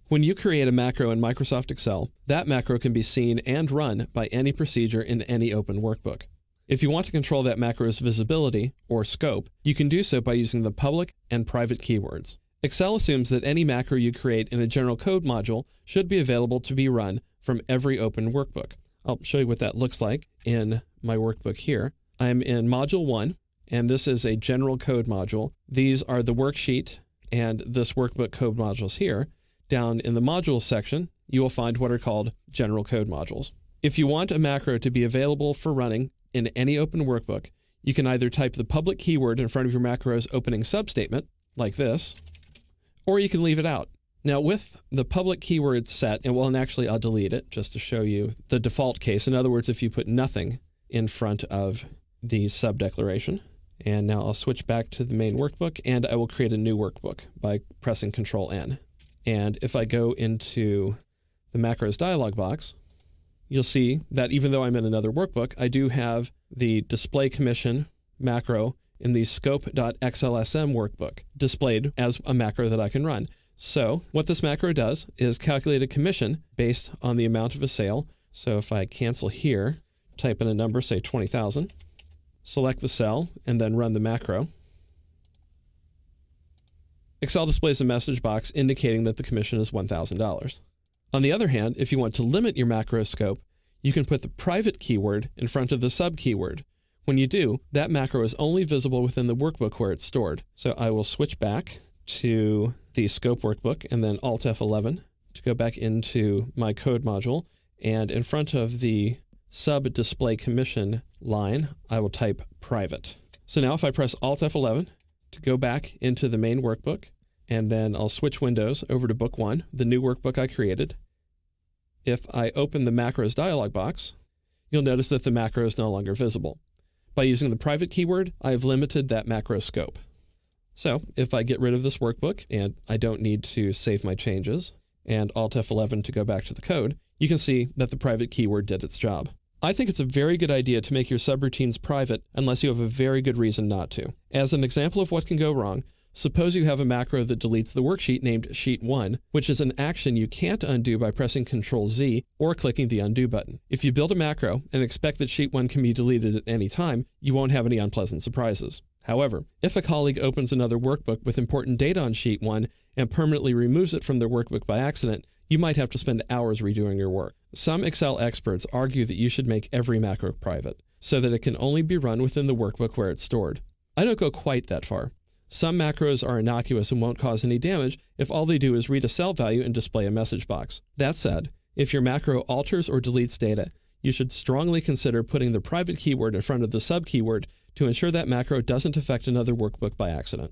When you create a macro in Microsoft Excel, that macro can be seen and run by any procedure in any open workbook. If you want to control that macro's visibility, or scope, you can do so by using the public and private keywords. Excel assumes that any macro you create in a general code module should be available to be run from every open workbook. I'll show you what that looks like in my workbook here. I'm in Module 1, and this is a general code module. These are the worksheet and this workbook code modules here. Down in the modules section, you will find what are called general code modules. If you want a macro to be available for running in any open workbook, you can either type the public keyword in front of your macro's opening substatement, like this, or you can leave it out. Now with the public keyword set, and actually I'll delete it just to show you the default case. In other words, if you put nothing in front of the sub declaration. And now I'll switch back to the main workbook and I will create a new workbook by pressing Control N. And if I go into the macros dialog box, you'll see that even though I'm in another workbook, I do have the display commission macro in the scope.xlsm workbook displayed as a macro that I can run. So what this macro does is calculate a commission based on the amount of a sale. So if I cancel here, type in a number, say 20,000, select the cell, and then run the macro, Excel displays a message box indicating that the commission is $1,000. On the other hand, if you want to limit your macro scope, you can put the private keyword in front of the sub keyword. When you do, that macro is only visible within the workbook where it's stored. So I will switch back to the scope workbook and then Alt F11 to go back into my code module. And in front of the sub display commission line, I will type private. So now if I press Alt F11 to go back into the main workbook, and then I'll switch windows over to book 1, the new workbook I created. If I open the macros dialog box, you'll notice that the macro is no longer visible. By using the private keyword, I have limited that macro scope. So if I get rid of this workbook and I don't need to save my changes and Alt F11 to go back to the code, you can see that the private keyword did its job. I think it's a very good idea to make your subroutines private unless you have a very good reason not to. As an example of what can go wrong, suppose you have a macro that deletes the worksheet named Sheet 1, which is an action you can't undo by pressing Ctrl-Z or clicking the undo button. If you build a macro and expect that Sheet 1 can be deleted at any time, you won't have any unpleasant surprises. However, if a colleague opens another workbook with important data on Sheet 1 and permanently removes it from their workbook by accident, you might have to spend hours redoing your work. Some Excel experts argue that you should make every macro private, so that it can only be run within the workbook where it's stored. I don't go quite that far. Some macros are innocuous and won't cause any damage if all they do is read a cell value and display a message box. That said, if your macro alters or deletes data, you should strongly consider putting the private keyword in front of the sub keyword to ensure that macro doesn't affect another workbook by accident.